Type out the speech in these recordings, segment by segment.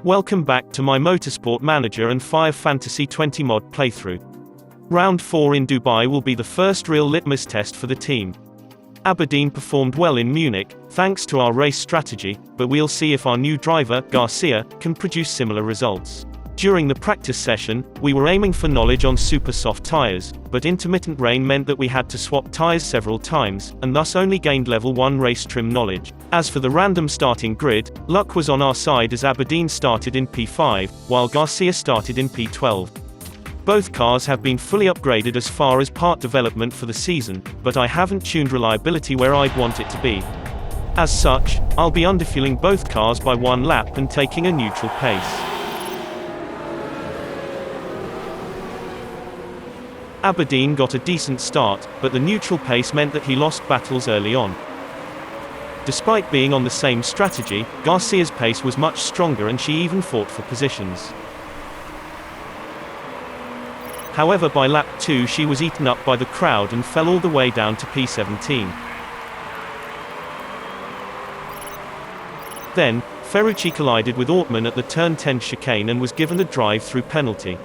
Welcome back to my Motorsport Manager and Fire Fantasy 20 mod playthrough. Round 4 in Dubai will be the first real litmus test for the team. Aberdeen performed well in Munich, thanks to our race strategy, but we'll see if our new driver, Garcia, can produce similar results. During the practice session, we were aiming for knowledge on super soft tires, but intermittent rain meant that we had to swap tires several times, and thus only gained level 1 race trim knowledge. As for the random starting grid, luck was on our side as Aberdeen started in P5, while Garcia started in P12. Both cars have been fully upgraded as far as part development for the season, but I haven't tuned reliability where I'd want it to be. As such, I'll be underfueling both cars by 1 lap and taking a neutral pace. Aberdeen got a decent start, but the neutral pace meant that he lost battles early on. Despite being on the same strategy, Garcia's pace was much stronger and she even fought for positions. However, by lap 2 she was eaten up by the crowd and fell all the way down to P17. Then, Ferrucci collided with Ortmann at the turn 10 chicane and was given a drive-through penalty.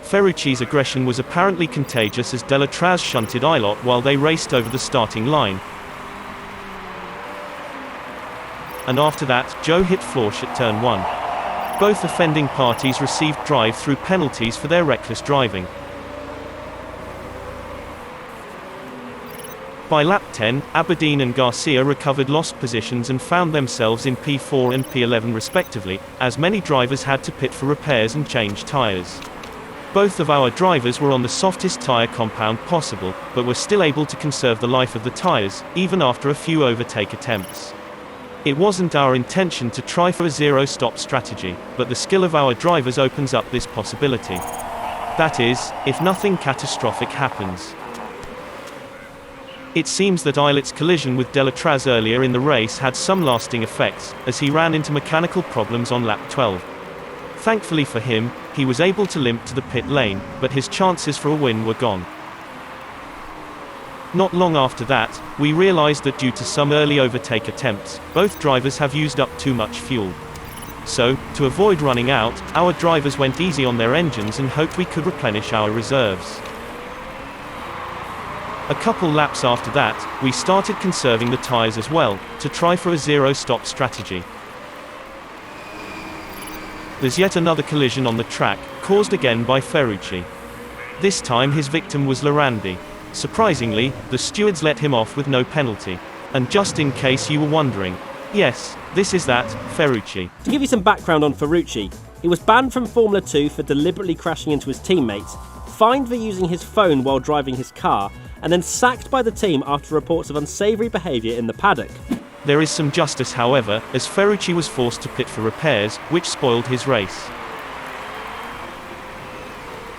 Ferrucci's aggression was apparently contagious as Delatraz shunted Ilott while they raced over the starting line. And after that, Joe hit Florsch at turn 1. Both offending parties received drive-through penalties for their reckless driving. By lap 10, Aberdeen and Garcia recovered lost positions and found themselves in P4 and P11 respectively, as many drivers had to pit for repairs and change tires. Both of our drivers were on the softest tire compound possible, but were still able to conserve the life of the tires, even after a few overtake attempts. It wasn't our intention to try for a zero-stop strategy, but the skill of our drivers opens up this possibility. That is, if nothing catastrophic happens. It seems that Ilott's collision with Delatraz earlier in the race had some lasting effects, as he ran into mechanical problems on lap 12. Thankfully for him, he was able to limp to the pit lane, but his chances for a win were gone. Not long after that, we realized that due to some early overtake attempts, both drivers have used up too much fuel. So, to avoid running out, our drivers went easy on their engines and hoped we could replenish our reserves. A couple laps after that, we started conserving the tires as well, to try for a zero-stop strategy. There's yet another collision on the track, caused again by Ferrucci. This time his victim was Lorandi. Surprisingly, the stewards let him off with no penalty. And just in case you were wondering, yes, this is that, Ferrucci. To give you some background on Ferrucci, he was banned from Formula 2 for deliberately crashing into his teammates, fined for using his phone while driving his car, and then sacked by the team after reports of unsavoury behaviour in the paddock. There is some justice however, as Ferrucci was forced to pit for repairs, which spoiled his race.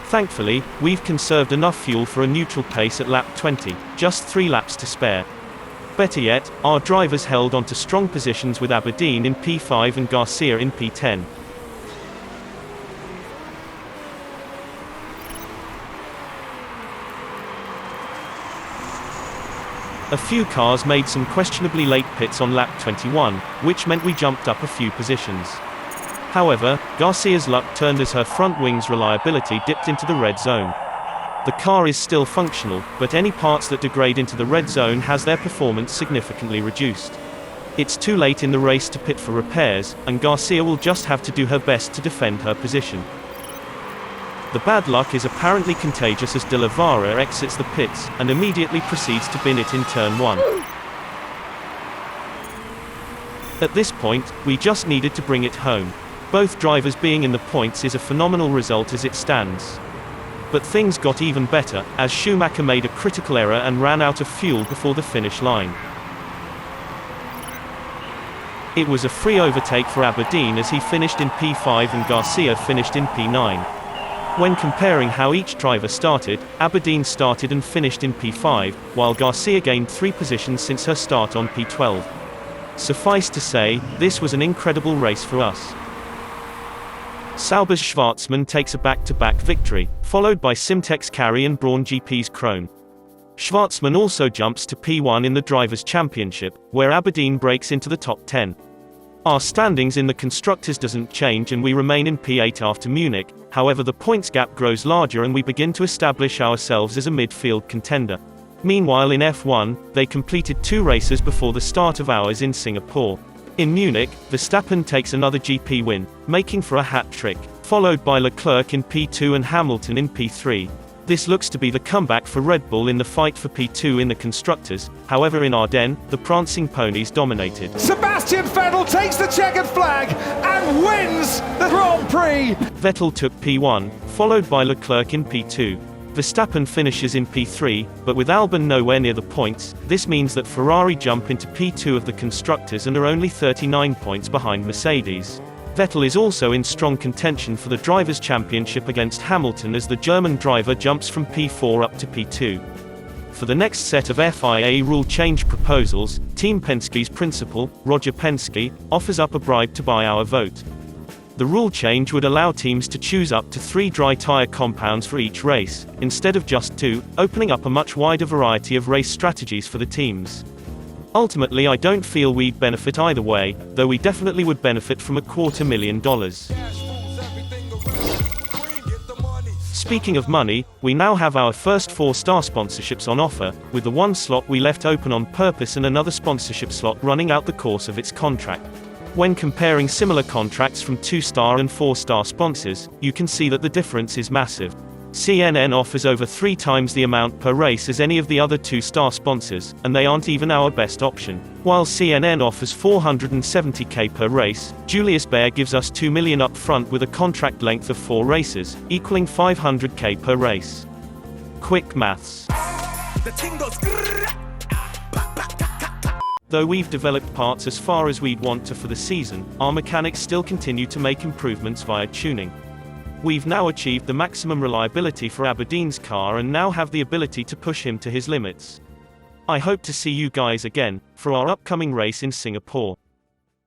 Thankfully, we've conserved enough fuel for a neutral pace at lap 20, just 3 laps to spare. Better yet, our drivers held on to strong positions with Aberdeen in P5 and Garcia in P10. A few cars made some questionably late pits on lap 21, which meant we jumped up a few positions. However, Garcia's luck turned as her front wing's reliability dipped into the red zone. The car is still functional, but any parts that degrade into the red zone has their performance significantly reduced. It's too late in the race to pit for repairs, and Garcia will just have to do her best to defend her position. The bad luck is apparently contagious as De La Vara exits the pits, and immediately proceeds to bin it in turn 1. At this point, we just needed to bring it home. Both drivers being in the points is a phenomenal result as it stands. But things got even better, as Schumacher made a critical error and ran out of fuel before the finish line. It was a free overtake for Aberdeen as he finished in P5 and Garcia finished in P9. When comparing how each driver started, Aberdeen started and finished in P5, while Garcia gained 3 positions since her start on P12. Suffice to say, this was an incredible race for us. Sauber's Schwarzmann takes a back-to-back victory, followed by Simtek's Carry and Braun GP's Krone. Schwartzman also jumps to P1 in the Drivers' Championship, where Aberdeen breaks into the top 10. Our standings in the Constructors doesn't change and we remain in P8 after Munich, however the points gap grows larger and we begin to establish ourselves as a midfield contender. Meanwhile in F1, they completed 2 races before the start of ours in Singapore. In Munich, Verstappen takes another GP win, making for a hat-trick, followed by Leclerc in P2 and Hamilton in P3. This looks to be the comeback for Red Bull in the fight for P2 in the Constructors, however in Ardennes, the prancing ponies dominated. Sebastian Vettel takes the checkered flag and wins the Grand Prix! Vettel took P1, followed by Leclerc in P2. Verstappen finishes in P3, but with Albon nowhere near the points, this means that Ferrari jump into P2 of the Constructors and are only 39 points behind Mercedes. Vettel is also in strong contention for the Drivers' Championship against Hamilton as the German driver jumps from P4 up to P2. For the next set of FIA rule change proposals, Team Penske's principal, Roger Penske, offers up a bribe to buy our vote. The rule change would allow teams to choose up to 3 dry tire compounds for each race, instead of just 2, opening up a much wider variety of race strategies for the teams. Ultimately I don't feel we'd benefit either way, though we definitely would benefit from $250,000. Speaking of money, we now have our first 4-star sponsorships on offer, with the one slot we left open on purpose and another sponsorship slot running out the course of its contract. When comparing similar contracts from 2-star and 4-star sponsors, you can see that the difference is massive. CNN offers over 3 times the amount per race as any of the other 2-star sponsors, and they aren't even our best option. While CNN offers $470K per race, Julius Baer gives us $2 million up front with a contract length of 4 races, equaling $500K per race. Quick maths. Though we've developed parts as far as we'd want to for the season, our mechanics still continue to make improvements via tuning. We've now achieved the maximum reliability for Aberdeen's car and now have the ability to push him to his limits. I hope to see you guys again, for our upcoming race in Singapore.